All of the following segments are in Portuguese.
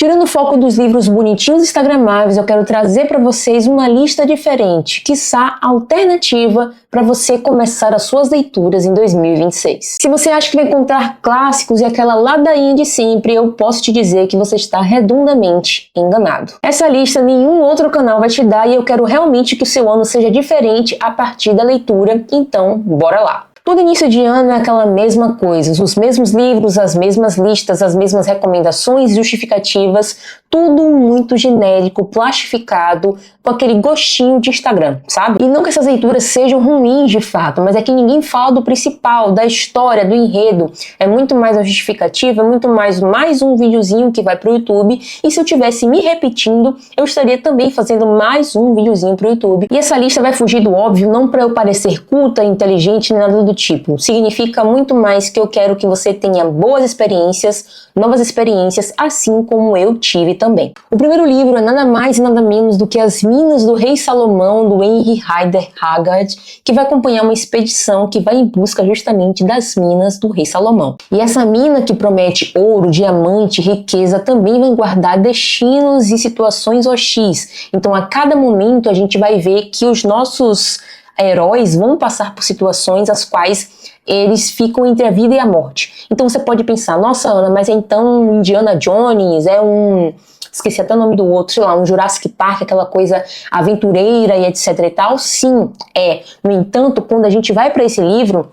Tirando o foco dos livros bonitinhos e instagramáveis, eu quero trazer para vocês uma lista diferente, quiçá alternativa, para você começar as suas leituras em 2026. Se você acha que vai encontrar clássicos e aquela ladainha de sempre, eu posso te dizer que você está redondamente enganado. Essa lista nenhum outro canal vai te dar e eu quero realmente que o seu ano seja diferente a partir da leitura, então bora lá! Todo início de ano é aquela mesma coisa, os mesmos livros, as mesmas listas, as mesmas recomendações e justificativas, tudo muito genérico, plastificado, com aquele gostinho de Instagram, sabe? E não que essas leituras sejam ruins de fato, mas é que ninguém fala do principal, da história, do enredo. É muito mais a justificativa, é muito mais um videozinho que vai pro YouTube, e se eu tivesse me repetindo, eu estaria também fazendo mais um videozinho pro YouTube. E essa lista vai fugir do óbvio, não para eu parecer culta, inteligente, nem nada do tipo. Significa muito mais que eu quero que você tenha boas experiências, novas experiências, assim como eu tive também. O primeiro livro é nada mais e nada menos do que As Minas do Rei Salomão, do Henry Rider Haggard, que vai acompanhar uma expedição que vai em busca justamente das minas do Rei Salomão. E essa mina que promete ouro, diamante, riqueza, também vai guardar destinos e situações hostis. Então a cada momento a gente vai ver que os nossos heróis vão passar por situações as quais eles ficam entre a vida e a morte. Então você pode pensar, nossa Ana, mas é então Indiana Jones, esqueci até o nome do outro, sei lá, um Jurassic Park, aquela coisa aventureira e etc e tal. Sim, é. No entanto, quando a gente vai para esse livro,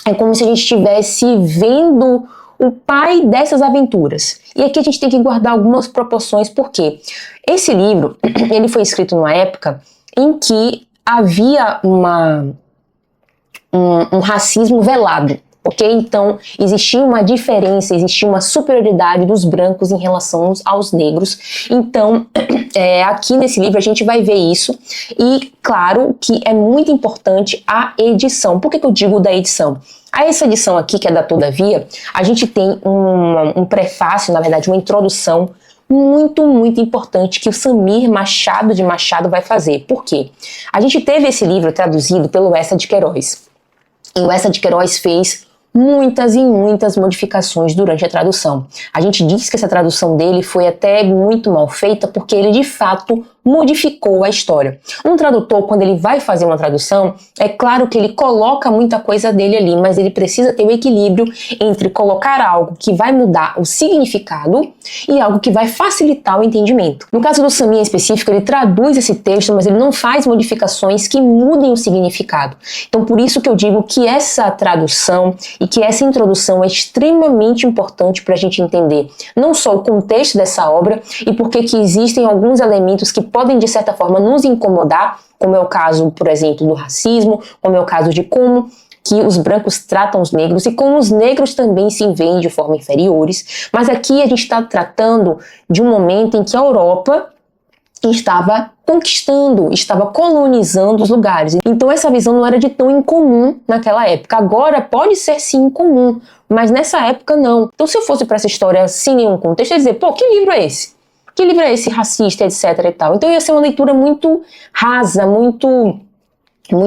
é como se a gente estivesse vendo o pai dessas aventuras. E aqui a gente tem que guardar algumas proporções, porque esse livro, ele foi escrito numa época em que havia um racismo velado, ok? Então existia uma diferença, existia uma superioridade dos brancos em relação aos negros. Então aqui nesse livro a gente vai ver isso, e claro que é muito importante a edição. Por que eu digo da edição? Essa edição aqui, que é da Todavia, a gente tem um prefácio, na verdade uma introdução muito, muito importante que o Samir Machado de Machado vai fazer. Por quê? A gente teve esse livro traduzido pelo Eça de Queiroz. E o Eça de Queiroz fez muitas e muitas modificações durante a tradução. A gente diz que essa tradução dele foi até muito mal feita porque ele de fato modificou a história. Um tradutor, quando ele vai fazer uma tradução, é claro que ele coloca muita coisa dele ali, mas ele precisa ter o equilíbrio entre colocar algo que vai mudar o significado e algo que vai facilitar o entendimento. No caso do Samir em específico, ele traduz esse texto, mas ele não faz modificações que mudem o significado. Então por isso que eu digo que essa tradução e que essa introdução é extremamente importante para a gente entender não só o contexto dessa obra e porque que existem alguns elementos que podem de certa forma nos incomodar, como é o caso, por exemplo, do racismo, como é o caso de como que os brancos tratam os negros e como os negros também se veem de forma inferiores. Mas aqui a gente está tratando de um momento em que a Europa estava conquistando, estava colonizando os lugares. Então essa visão não era de tão incomum naquela época. Agora pode ser sim incomum, mas nessa época não. Então se eu fosse para essa história sem nenhum contexto, eu ia dizer, pô, que livro é esse? Que livro é esse racista, etc e tal? Então ia ser uma leitura muito rasa, muito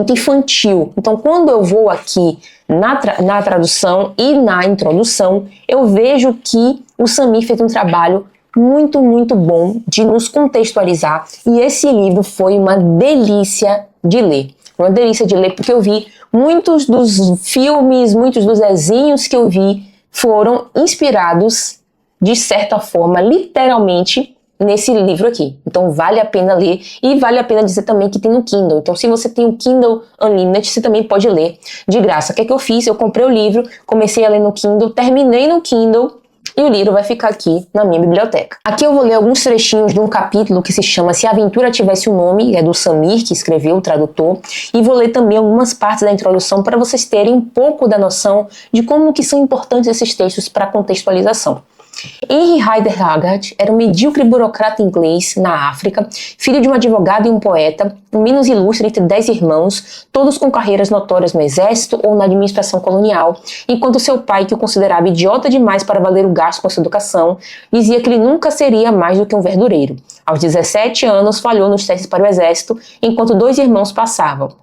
infantil. Então quando eu vou aqui na tradução e na introdução, eu vejo que o Samir fez um trabalho muito, muito bom de nos contextualizar, e esse livro foi uma delícia de ler. Uma delícia de ler porque eu vi muitos dos filmes, muitos dos desenhos que eu vi foram inspirados, de certa forma, literalmente, nesse livro aqui. Então vale a pena ler, e vale a pena dizer também que tem no Kindle. Então se você tem o Kindle Unlimited, você também pode ler de graça. O que é que eu fiz? Eu comprei o livro, comecei a ler no Kindle, terminei no Kindle, e o livro vai ficar aqui na minha biblioteca. Aqui eu vou ler alguns trechinhos de um capítulo que se chama Se a Aventura Tivesse um Nome, é do Samir, que escreveu, o tradutor, e vou ler também algumas partes da introdução para vocês terem um pouco da noção de como que são importantes esses textos para contextualização. Henry Rider Haggard era um medíocre burocrata inglês na África, filho de um advogado e um poeta, o menos ilustre entre 10 irmãos, todos com carreiras notórias no exército ou na administração colonial, enquanto seu pai, que o considerava idiota demais para valer o gasto com sua educação, dizia que ele nunca seria mais do que um verdureiro. Aos 17 anos, falhou nos testes para o exército, enquanto 2 irmãos passavam.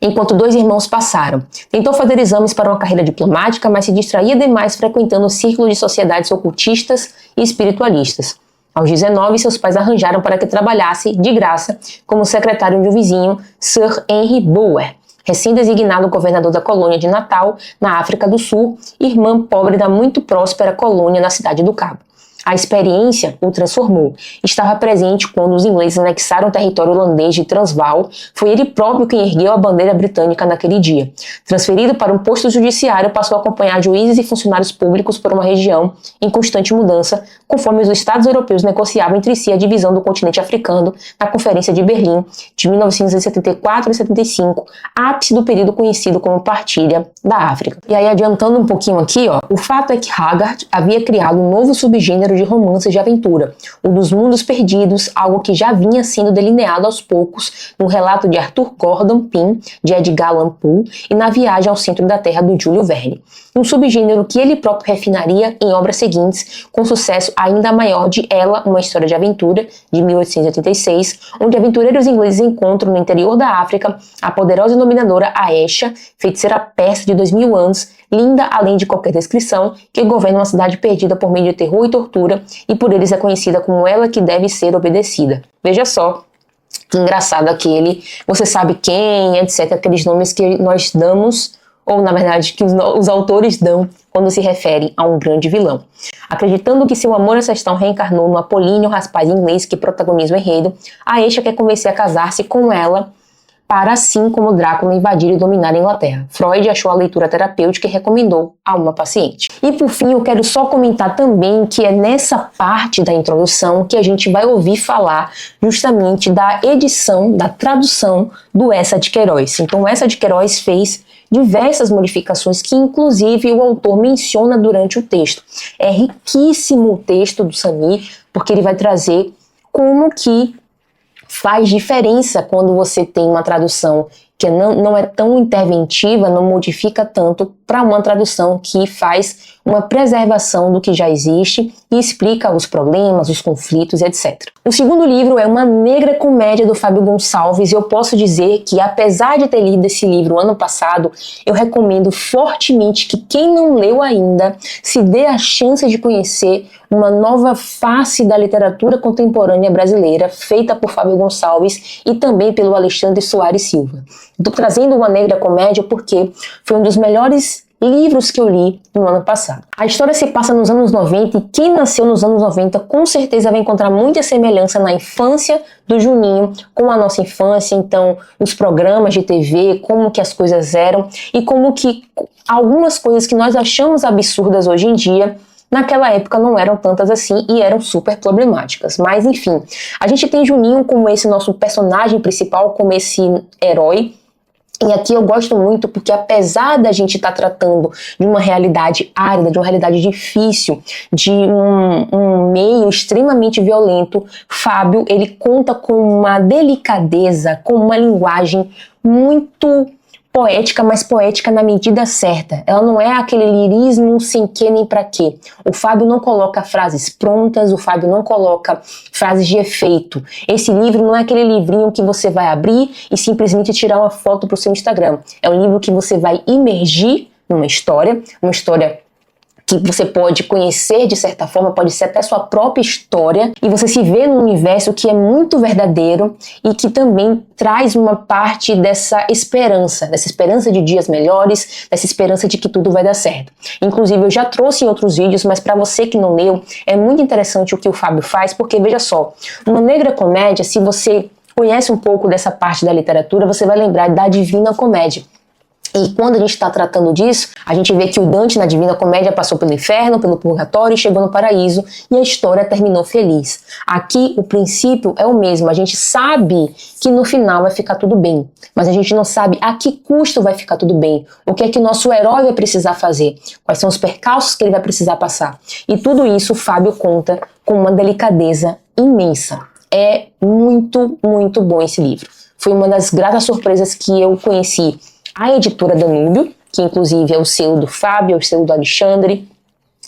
enquanto 2 irmãos passaram. Tentou fazer exames para uma carreira diplomática, mas se distraía demais frequentando círculos de sociedades ocultistas e espiritualistas. Aos 19, seus pais arranjaram para que trabalhasse, de graça, como secretário de um vizinho, Sir Henry Bulwer, recém-designado governador da colônia de Natal, na África do Sul, irmã pobre da muito próspera colônia na Cidade do Cabo. A experiência o transformou. Estava presente quando os ingleses anexaram o território holandês de Transvaal. Foi ele próprio quem ergueu a bandeira britânica naquele dia. Transferido para um posto judiciário, passou a acompanhar juízes e funcionários públicos por uma região em constante mudança, conforme os estados europeus negociavam entre si a divisão do continente africano na Conferência de Berlim de 1974 e 75, ápice do período conhecido como Partilha da África. E aí, adiantando um pouquinho aqui, o fato é que Hogarth havia criado um novo subgênero de romances de aventura, o dos mundos perdidos, algo que já vinha sendo delineado aos poucos no relato de Arthur Gordon Pym, de Edgar Allan Poe, e na Viagem ao Centro da Terra, do Júlio Verne. Um subgênero que ele próprio refinaria em obras seguintes, com sucesso ainda maior de Ela, uma História de Aventura, de 1886, onde aventureiros ingleses encontram no interior da África a poderosa e dominadora Aesha, feiticeira persa de 2000 anos, linda além de qualquer descrição, que governa uma cidade perdida por meio de terror e tortura, e por eles é conhecida como ela que deve ser obedecida. Veja só, que engraçado aquele, você sabe quem, etc, aqueles nomes que nós damos, ou na verdade que os autores dão quando se referem a um grande vilão. Acreditando que seu amor ancestral reencarnou no Apolíneo, rapaz inglês que protagoniza o enredo, Aesha quer convencer a casar-se com ela, para assim como Drácula invadir e dominar a Inglaterra. Freud achou a leitura terapêutica e recomendou a uma paciente. E por fim, eu quero só comentar também que é nessa parte da introdução que a gente vai ouvir falar justamente da edição, da tradução do Eça de Queiroz. Então, o Eça de Queiroz fez diversas modificações que inclusive o autor menciona durante o texto. É riquíssimo o texto do Samir, porque ele vai trazer como que faz diferença quando você tem uma tradução que não é tão interventiva, não modifica tanto, para uma tradução que faz uma preservação do que já existe e explica os problemas, os conflitos, etc. O segundo livro é Uma Negra Comédia, do Fábio Gonçalves, e eu posso dizer que, apesar de ter lido esse livro ano passado, eu recomendo fortemente que quem não leu ainda se dê a chance de conhecer uma nova face da literatura contemporânea brasileira, feita por Fábio Gonçalves e também pelo Alexandre Soares Silva. Estou trazendo Uma Negra Comédia porque foi um dos melhores livros que eu li no ano passado. A história se passa nos anos 90 e quem nasceu nos anos 90 com certeza vai encontrar muita semelhança na infância do Juninho com a nossa infância, então os programas de TV, como que as coisas eram e como que algumas coisas que nós achamos absurdas hoje em dia, naquela época não eram tantas assim e eram super problemáticas. Mas enfim, a gente tem Juninho como esse nosso personagem principal, como esse herói. E aqui eu gosto muito porque, apesar da gente estar tratando de uma realidade árida, de uma realidade difícil, de um meio extremamente violento, Fábio, ele conta com uma delicadeza, com uma linguagem muito poética, mas poética na medida certa. Ela não é aquele lirismo sem que nem pra quê. O Fábio não coloca frases prontas, o Fábio não coloca frases de efeito. Esse livro não é aquele livrinho que você vai abrir e simplesmente tirar uma foto pro seu Instagram. É um livro que você vai imergir numa história, que você pode conhecer de certa forma, pode ser até sua própria história, e você se vê num universo que é muito verdadeiro e que também traz uma parte dessa esperança de dias melhores, dessa esperança de que tudo vai dar certo. Inclusive, eu já trouxe em outros vídeos, mas para você que não leu, é muito interessante o que o Fábio faz, porque veja só, Uma Negra Comédia, se você conhece um pouco dessa parte da literatura, você vai lembrar da Divina Comédia. E quando a gente está tratando disso, a gente vê que o Dante na Divina Comédia passou pelo inferno, pelo purgatório e chegou no paraíso, e a história terminou feliz. Aqui o princípio é o mesmo, a gente sabe que no final vai ficar tudo bem, mas a gente não sabe a que custo vai ficar tudo bem, o que é que o nosso herói vai precisar fazer, quais são os percalços que ele vai precisar passar. E tudo isso o Fábio conta com uma delicadeza imensa. É muito, muito bom esse livro. Foi uma das gratas surpresas que eu conheci a editora Danúbio, que inclusive é o selo do Fábio, é o selo do Alexandre,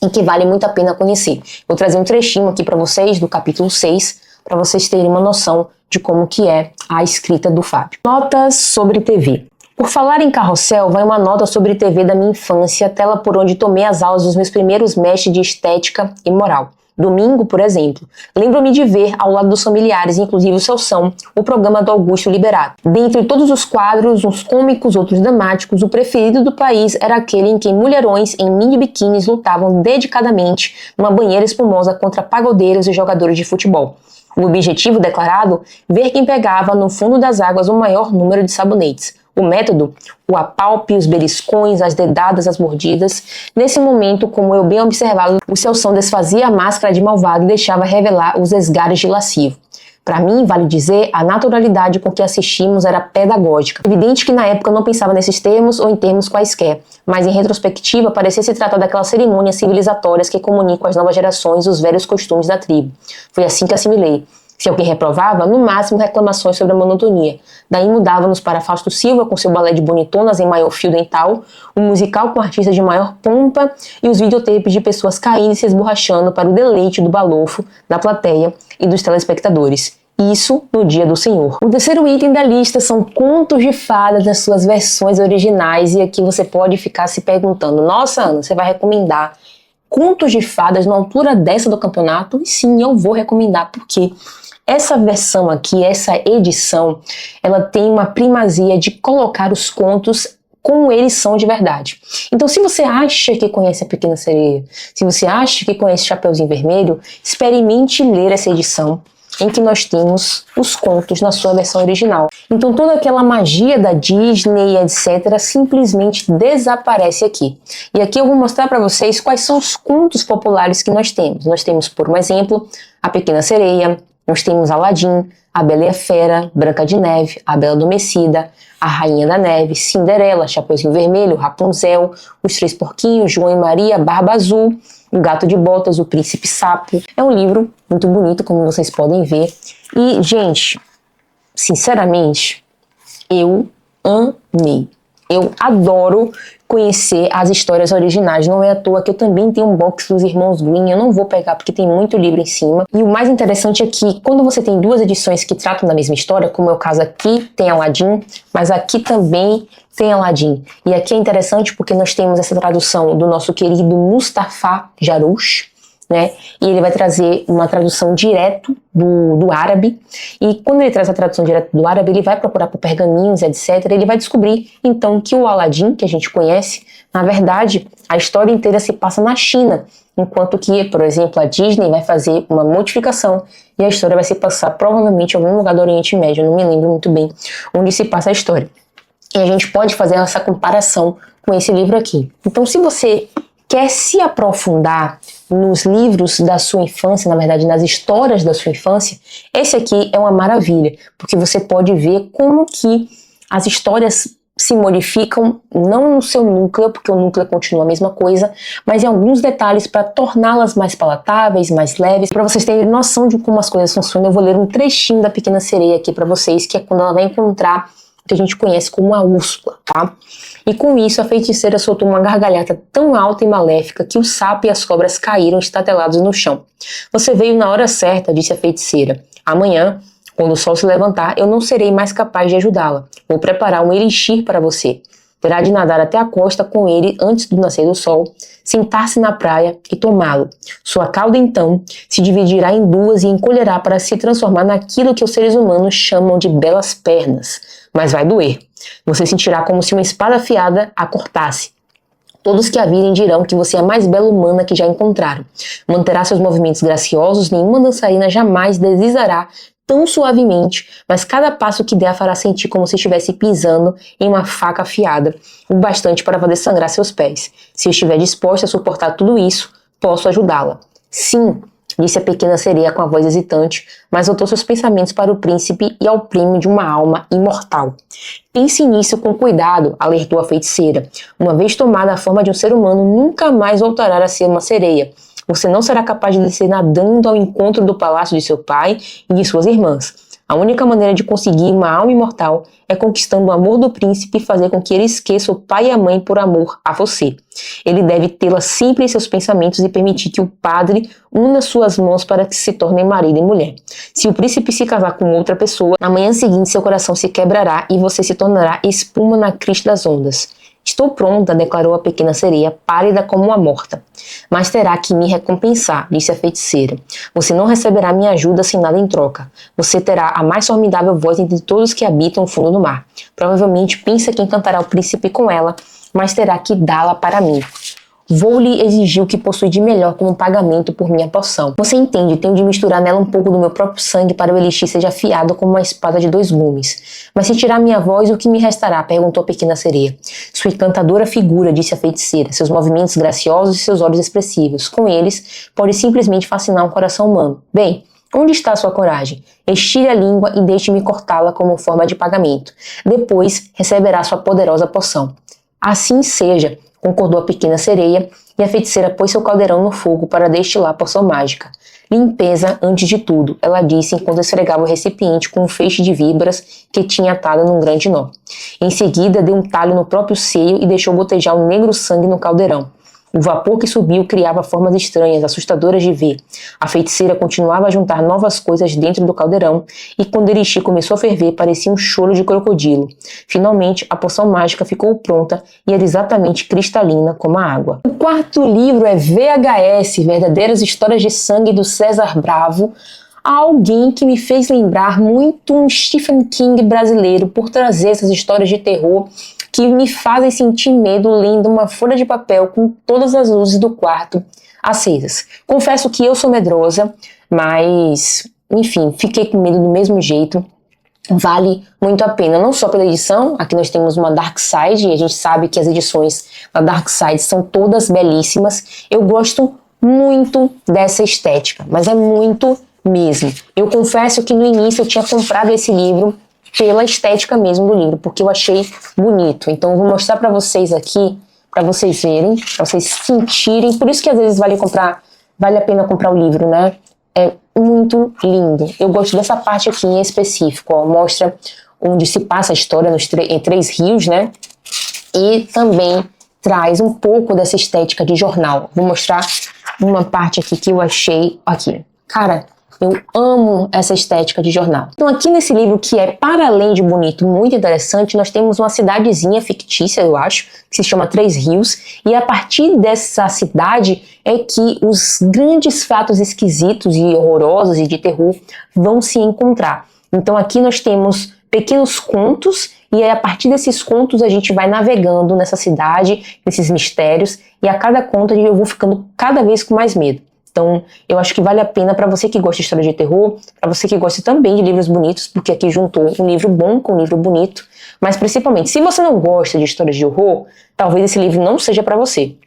e que vale muito a pena conhecer. Vou trazer um trechinho aqui para vocês do capítulo 6, para vocês terem uma noção de como que é a escrita do Fábio. Notas sobre TV. Por falar em carrossel, vai uma nota sobre TV da minha infância, tela por onde tomei as aulas dos meus primeiros mestres de estética e moral. Domingo, por exemplo, lembro-me de ver, ao lado dos familiares, inclusive o Celção, o programa do Augusto Liberato. Dentre todos os quadros, uns cômicos, outros dramáticos, o preferido do país era aquele em que mulherões em mini biquínis lutavam dedicadamente numa banheira espumosa contra pagodeiros e jogadores de futebol. O objetivo declarado? Ver quem pegava no fundo das águas o maior número de sabonetes. O método? O apalpe, os beliscões, as dedadas, as mordidas. Nesse momento, como eu bem observava, o Celção desfazia a máscara de malvado e deixava revelar os esgares de lascivo. Para mim, vale dizer, a naturalidade com que assistimos era pedagógica. Evidente que na época eu não pensava nesses termos ou em termos quaisquer, mas em retrospectiva parecia se tratar daquelas cerimônias civilizatórias que comunicam às novas gerações os velhos costumes da tribo. Foi assim que assimilei. Se alguém reprovava, no máximo reclamações sobre a monotonia. Daí mudávamos para Fausto Silva com seu balé de bonitonas em maior fio dental, o musical com artistas de maior pompa e os videotapes de pessoas caindo e se esborrachando para o deleite do balofo, da plateia e dos telespectadores. Isso no Dia do Senhor. O terceiro item da lista são contos de fadas nas suas versões originais, e aqui você pode ficar se perguntando: nossa, Ana, você vai recomendar contos de fadas na altura dessa do campeonato? E sim, eu vou recomendar, porque essa versão aqui, essa edição, ela tem uma primazia de colocar os contos como eles são de verdade. Então, se você acha que conhece A Pequena Sereia, se você acha que conhece Chapeuzinho Vermelho, experimente ler essa edição em que nós temos os contos na sua versão original. Então toda aquela magia da Disney, etc., simplesmente desaparece aqui. E aqui eu vou mostrar para vocês quais são os contos populares que nós temos. Nós temos, por um exemplo, A Pequena Sereia, nós temos Aladim, A Bela e a Fera, Branca de Neve, A Bela Adormecida, A Rainha da Neve, Cinderela, Chapeuzinho Vermelho, Rapunzel, Os Três Porquinhos, João e Maria, Barba Azul, O Gato de Botas, O Príncipe Sapo. É um livro muito bonito, como vocês podem ver. E, gente, sinceramente, eu amei. Eu adoro conhecer as histórias originais. Não é à toa que eu também tenho um box dos Irmãos Grimm. Eu não vou pegar porque tem muito livro em cima. E o mais interessante é que quando você tem duas edições que tratam da mesma história, como é o caso aqui, tem Aladim, mas aqui também tem Aladim. E aqui é interessante porque nós temos essa tradução do nosso querido Mustafa Jarouche, né? E ele vai trazer uma tradução direto do árabe, e quando ele traz a tradução direto do árabe, ele vai procurar por pergaminhos, etc. Ele vai descobrir, então, que o Aladim, que a gente conhece, na verdade, a história inteira se passa na China, enquanto que, por exemplo, a Disney vai fazer uma modificação e a história vai se passar provavelmente em algum lugar do Oriente Médio, eu não me lembro muito bem onde se passa a história. E a gente pode fazer essa comparação com esse livro aqui. Então, se você quer se aprofundar nos livros da sua infância, na verdade nas histórias da sua infância, esse aqui é uma maravilha, porque você pode ver como que as histórias se modificam, não no seu núcleo, porque o núcleo continua a mesma coisa, mas em alguns detalhes para torná-las mais palatáveis, mais leves. Para vocês terem noção de como as coisas funcionam, eu vou ler um trechinho da Pequena Sereia aqui para vocês, que é quando ela vai encontrar o que a gente conhece como a Úrsula, tá? E com isso, a feiticeira soltou uma gargalhada tão alta e maléfica que o sapo e as cobras caíram estatelados no chão. Você veio na hora certa, disse a feiticeira. Amanhã, quando o sol se levantar, eu não serei mais capaz de ajudá-la. Vou preparar um elixir para você. Terá de nadar até a costa com ele antes do nascer do sol, sentar-se na praia e tomá-lo. Sua cauda, então, se dividirá em duas e encolherá para se transformar naquilo que os seres humanos chamam de belas pernas. Mas vai doer. Você sentirá como se uma espada afiada a cortasse. Todos que a virem dirão que você é a mais bela humana que já encontraram. Manterá seus movimentos graciosos, nenhuma dançarina jamais deslizará tão suavemente, mas cada passo que der a fará sentir como se estivesse pisando em uma faca afiada, o bastante para fazer sangrar seus pés. Se estiver disposta a suportar tudo isso, posso ajudá-la. Sim, disse a Pequena Sereia com a voz hesitante, mas voltou seus pensamentos para o príncipe e ao prêmio de uma alma imortal. Pense nisso com cuidado, alertou a feiticeira. Uma vez tomada a forma de um ser humano, nunca mais voltará a ser uma sereia. Você não será capaz de descer nadando ao encontro do palácio de seu pai e de suas irmãs. A única maneira de conseguir uma alma imortal é conquistando o amor do príncipe e fazer com que ele esqueça o pai e a mãe por amor a você. Ele deve tê-la sempre em seus pensamentos e permitir que o padre una suas mãos para que se tornem marido e mulher. Se o príncipe se casar com outra pessoa, na manhã seguinte seu coração se quebrará e você se tornará espuma na crista das ondas. Estou pronta, declarou a pequena sereia, pálida como uma morta. Mas terá que me recompensar, disse a feiticeira. Você não receberá minha ajuda sem nada em troca. Você terá a mais formidável voz entre todos que habitam o fundo do mar. Provavelmente pensa que encantará o príncipe com ela, mas terá que dá-la para mim. Vou lhe exigir o que possui de melhor como pagamento por minha poção. Você entende, tenho de misturar nela um pouco do meu próprio sangue para o elixir seja afiado como uma espada de 2 gumes. Mas se tirar minha voz, o que me restará? Perguntou a pequena sereia. Sua encantadora figura, disse a feiticeira, seus movimentos graciosos e seus olhos expressivos. Com eles, pode simplesmente fascinar um coração humano. Bem, onde está sua coragem? Estire a língua e deixe-me cortá-la como forma de pagamento. Depois, receberá sua poderosa poção. Assim seja, concordou a pequena sereia, e a feiticeira pôs seu caldeirão no fogo para destilar a poção mágica. Limpeza antes de tudo, ela disse enquanto esfregava o recipiente com um feixe de víboras que tinha atado num grande nó. Em seguida, deu um talho no próprio seio e deixou gotejar um negro sangue no caldeirão. O vapor que subiu criava formas estranhas, assustadoras de ver. A feiticeira continuava a juntar novas coisas dentro do caldeirão e quando o elixir começou a ferver, parecia um choro de crocodilo. Finalmente, a poção mágica ficou pronta e era exatamente cristalina como a água. O quarto livro é VHS, Verdadeiras Histórias de Sangue, do César Bravo, alguém que me fez lembrar muito um Stephen King brasileiro por trazer essas histórias de terror que me fazem sentir medo lendo uma folha de papel com todas as luzes do quarto acesas. Confesso que eu sou medrosa, mas, enfim, fiquei com medo do mesmo jeito. Vale muito a pena, não só pela edição, aqui nós temos uma Dark Side, e a gente sabe que as edições da Dark Side são todas belíssimas. Eu gosto muito dessa estética, mas é muito mesmo. Eu confesso que no início eu tinha comprado esse livro pela estética mesmo do livro, porque eu achei bonito. Então eu vou mostrar pra vocês aqui, pra vocês verem, pra vocês sentirem. Por isso que às vezes vale a pena comprar o livro, né? É muito lindo. Eu gosto dessa parte aqui em específico, ó. Mostra onde se passa a história em 3 rios, né? E também traz um pouco dessa estética de jornal. Vou mostrar uma parte aqui que eu achei aqui. Cara, eu amo essa estética de jornal. Então aqui nesse livro, que é para além de bonito, muito interessante, nós temos uma cidadezinha fictícia, eu acho, que se chama 3 Rios, e a partir dessa cidade é que os grandes fatos esquisitos e horrorosos e de terror vão se encontrar. Então aqui nós temos pequenos contos, e aí a partir desses contos a gente vai navegando nessa cidade, nesses mistérios, e a cada conto eu vou ficando cada vez com mais medo. Então, eu acho que vale a pena para você que gosta de história de terror, para você que gosta também de livros bonitos, porque aqui juntou um livro bom com um livro bonito, mas principalmente, se você não gosta de histórias de horror, talvez esse livro não seja para você.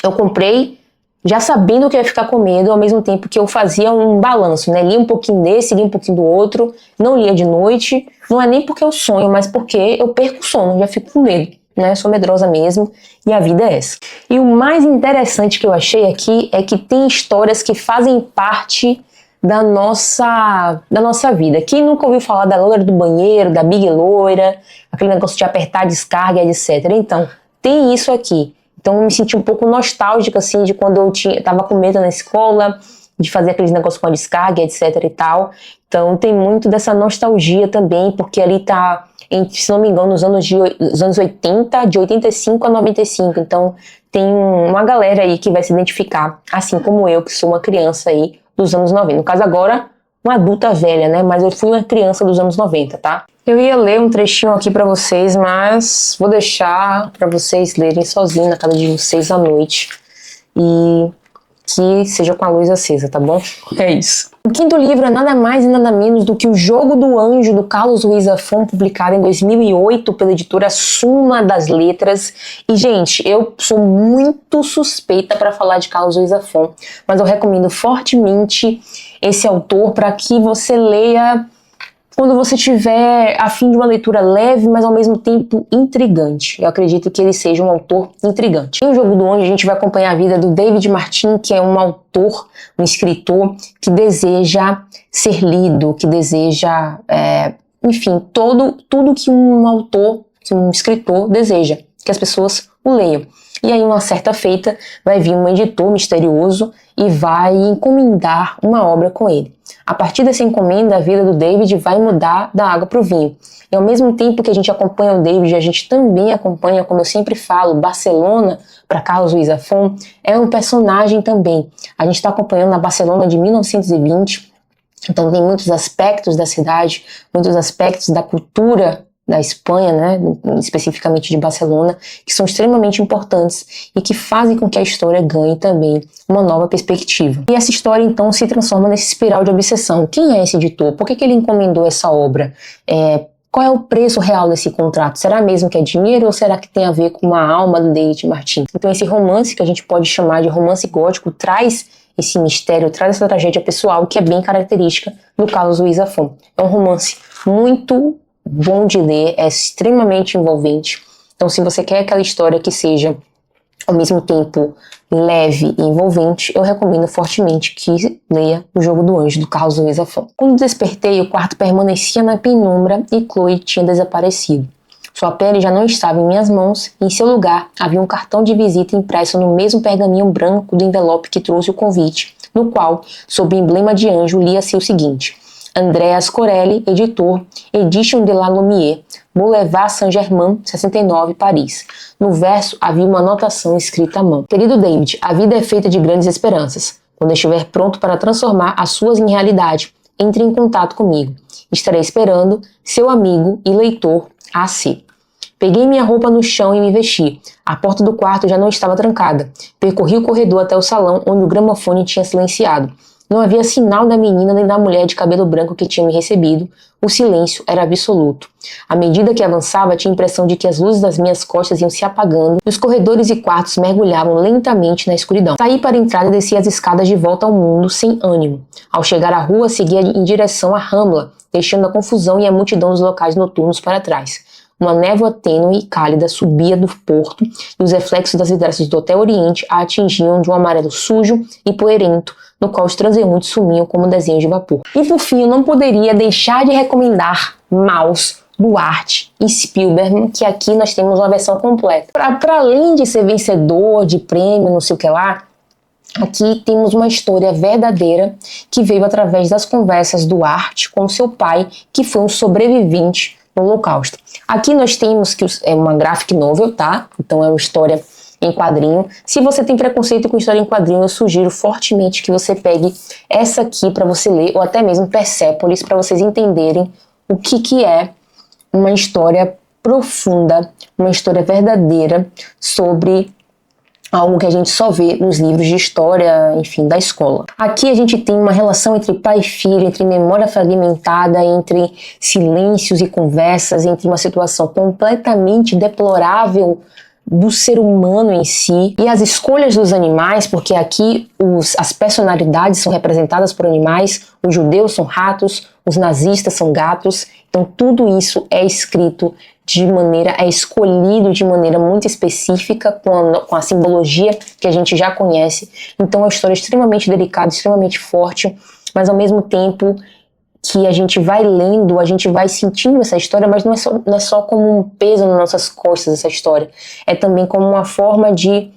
Eu comprei já sabendo que eu ia ficar com medo, ao mesmo tempo que eu fazia um balanço, né? Lia um pouquinho desse, lia um pouquinho do outro, não lia de noite, não é nem porque eu sonho, mas porque eu perco o sono, já fico com medo. Né? Sou medrosa mesmo e a vida é essa. E o mais interessante que eu achei aqui é que tem histórias que fazem parte da nossa vida. Quem nunca ouviu falar da loira do banheiro, da Big Loira, aquele negócio de apertar descarga, etc. Então, tem isso aqui. Então eu me senti um pouco nostálgica assim de quando eu tava com medo na escola, de fazer aqueles negócios com a descarga, etc e tal. Então tem muito dessa nostalgia também, porque ali tá, se não me engano, nos anos 80, de 85 a 95. Então tem uma galera aí que vai se identificar, assim como eu, que sou uma criança aí dos anos 90. No caso agora, uma adulta velha, né? Mas eu fui uma criança dos anos 90, tá? Eu ia ler um trechinho aqui pra vocês, mas vou deixar pra vocês lerem sozinhos na casa de vocês à noite. E que seja com a luz acesa, tá bom? É isso. O quinto livro é nada mais e nada menos do que O Jogo do Anjo, do Carlos Ruiz Zafón, publicado em 2008 pela editora Suma das Letras. E, gente, eu sou muito suspeita para falar de Carlos Ruiz Zafón, mas eu recomendo fortemente esse autor para que você leia quando você tiver a fim de uma leitura leve, mas ao mesmo tempo intrigante. Eu acredito que ele seja um autor intrigante. Em O Jogo do Anjo, a gente vai acompanhar a vida do David Martin, que é um autor, um escritor que deseja ser lido, que deseja, enfim, tudo que um autor, que um escritor deseja, que as pessoas o leiam. E aí, uma certa feita, vai vir um editor misterioso e vai encomendar uma obra com ele. A partir dessa encomenda, a vida do David vai mudar da água para o vinho. E ao mesmo tempo que a gente acompanha o David, a gente também acompanha, como eu sempre falo, Barcelona, para Carlos Ruiz Zafón, é um personagem também. A gente está acompanhando a Barcelona de 1920, então tem muitos aspectos da cidade, muitos aspectos da cultura da Espanha, né, especificamente de Barcelona, que são extremamente importantes e que fazem com que a história ganhe também uma nova perspectiva. E essa história então se transforma nesse espiral de obsessão. Quem é esse editor? Por que ele encomendou essa obra? Qual é o preço real desse contrato? Será mesmo que é dinheiro ou será que tem a ver com a alma do David Martin? Então esse romance, que a gente pode chamar de romance gótico, traz esse mistério, traz essa tragédia pessoal que é bem característica do Carlos Ruiz Zafón. É um romance muito bom de ler, é extremamente envolvente. Então, se você quer aquela história que seja, ao mesmo tempo, leve e envolvente, eu recomendo fortemente que leia O Jogo do Anjo, do Carlos Ruiz Zafón. Quando despertei, o quarto permanecia na penumbra e Chloe tinha desaparecido. Sua pele já não estava em minhas mãos e, em seu lugar, havia um cartão de visita impresso no mesmo pergaminho branco do envelope que trouxe o convite, no qual, sob o emblema de anjo, lia-se o seguinte: Andreas Corelli, editor, Edition de la Lumière, Boulevard Saint-Germain, 69, Paris. No verso havia uma anotação escrita à mão. Querido David, a vida é feita de grandes esperanças. Quando estiver pronto para transformar as suas em realidade, entre em contato comigo. Estarei esperando, seu amigo e leitor, A.C. Peguei minha roupa no chão e me vesti. A porta do quarto já não estava trancada. Percorri o corredor até o salão, onde o gramofone tinha silenciado. Não havia sinal da menina nem da mulher de cabelo branco que tinha me recebido. O silêncio era absoluto. À medida que avançava, tinha a impressão de que as luzes das minhas costas iam se apagando e os corredores e quartos mergulhavam lentamente na escuridão. Saí para a entrada e desci as escadas de volta ao mundo, sem ânimo. Ao chegar à rua, seguia em direção à Rambla, deixando a confusão e a multidão dos locais noturnos para trás. Uma névoa tênue e cálida subia do porto e os reflexos das vidraças do Hotel Oriente a atingiam de um amarelo sujo e poeirento, no qual os transeuntes sumiam como desenhos de vapor. E por fim, eu não poderia deixar de recomendar Maus, do Art e Spielberg, que aqui nós temos uma versão completa. Para além de ser vencedor de prêmio, não sei o que lá, aqui temos uma história verdadeira que veio através das conversas do Art com seu pai, que foi um sobrevivente no Holocausto. Aqui nós temos que é uma graphic novel, tá? Então é uma história em quadrinho. Se você tem preconceito com história em quadrinho, eu sugiro fortemente que você pegue essa aqui para você ler, ou até mesmo Persépolis, para vocês entenderem o que é uma história profunda, uma história verdadeira sobre algo que a gente só vê nos livros de história, enfim, da escola. Aqui a gente tem uma relação entre pai e filho, entre memória fragmentada, entre silêncios e conversas, entre uma situação completamente deplorável do ser humano em si e as escolhas dos animais, porque aqui as personalidades são representadas por animais, os judeus são ratos, os nazistas são gatos, então tudo isso é escrito é escolhido de maneira muito específica, com a simbologia que a gente já conhece. Então é uma história extremamente delicada, extremamente forte, mas ao mesmo tempo que a gente vai lendo, a gente vai sentindo essa história, mas não é só como um peso nas nossas costas essa história, é também como uma forma de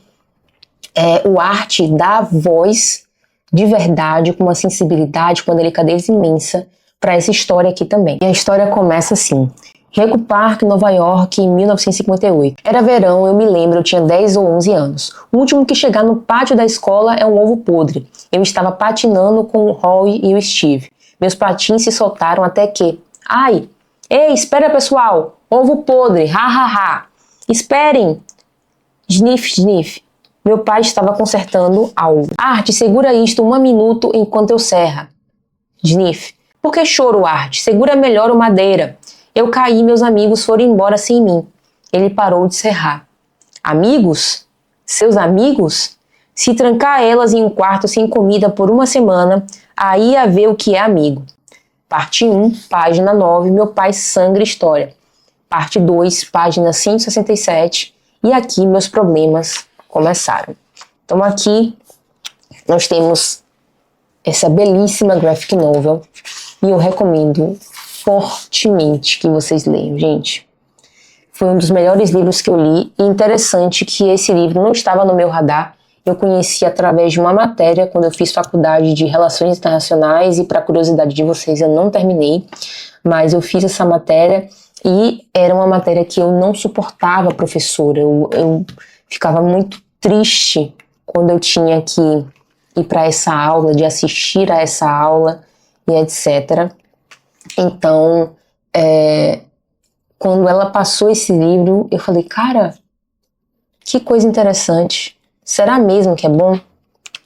o Art dar voz de verdade, com uma sensibilidade, com uma delicadeza imensa para essa história aqui também. E a história começa assim: Rego Park, Nova York, em 1958. Era verão, eu me lembro, eu tinha 10 ou 11 anos. O último que chegar no pátio da escola é um ovo podre. Eu estava patinando com o Roy e o Steve. Meus patins se soltaram até que... Ai! Ei, espera pessoal! Ovo podre! Ha, ha, ha! Esperem! Sniff, sniff. Meu pai estava consertando algo. Art, segura isto 1 minuto enquanto eu serra. Sniff. Por que choro, Art? Segura melhor o madeira. Eu caí e meus amigos foram embora sem mim. Ele parou de serrar. Amigos? Seus amigos? Se trancar elas em um quarto sem comida por 1 semana, aí ia ver o que é amigo. Parte 1, página 9, Meu Pai, Sangue e História. Parte 2, página 167, e aqui meus problemas começaram. Então aqui nós temos essa belíssima graphic novel e eu recomendo fortemente que vocês leiam, gente. Foi um dos melhores livros que eu li e interessante que esse livro não estava no meu radar. Eu conheci através de uma matéria quando eu fiz faculdade de Relações Internacionais e, para curiosidade de vocês, eu não terminei, mas eu fiz essa matéria e era uma matéria que eu não suportava, professora. Eu ficava muito triste quando eu tinha que ir para essa aula, de assistir a essa aula e etc. Então, quando ela passou esse livro, eu falei, cara, que coisa interessante. Será mesmo que é bom?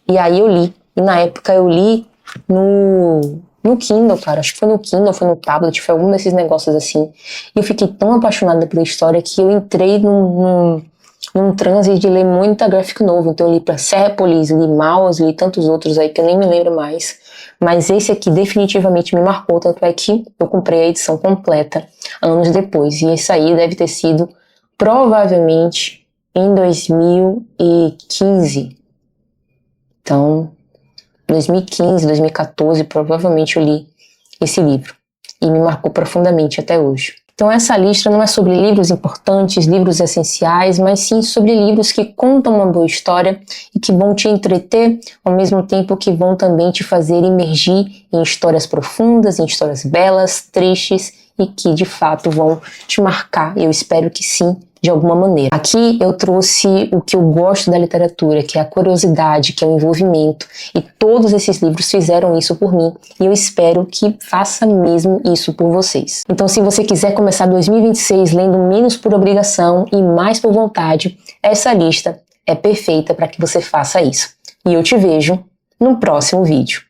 E aí eu li. E na época eu li no Kindle, cara. Acho que foi no Kindle, foi no tablet, foi algum desses negócios assim. E eu fiquei tão apaixonada pela história que eu entrei num transe de ler muita graphic novel. Então eu li Persepolis, li Mouse, li tantos outros aí que eu nem me lembro mais. Mas esse aqui definitivamente me marcou, tanto é que eu comprei a edição completa anos depois. E esse aí deve ter sido provavelmente em 2015. Então, 2015, 2014, provavelmente eu li esse livro. E me marcou profundamente até hoje. Então essa lista não é sobre livros importantes, livros essenciais, mas sim sobre livros que contam uma boa história e que vão te entreter, ao mesmo tempo que vão também te fazer imergir em histórias profundas, em histórias belas, tristes e que de fato vão te marcar. Eu espero que sim, de alguma maneira. Aqui eu trouxe o que eu gosto da literatura, que é a curiosidade, que é o envolvimento, e todos esses livros fizeram isso por mim, e eu espero que faça mesmo isso por vocês. Então, se você quiser começar 2026 lendo menos por obrigação e mais por vontade, essa lista é perfeita para que você faça isso. E eu te vejo no próximo vídeo.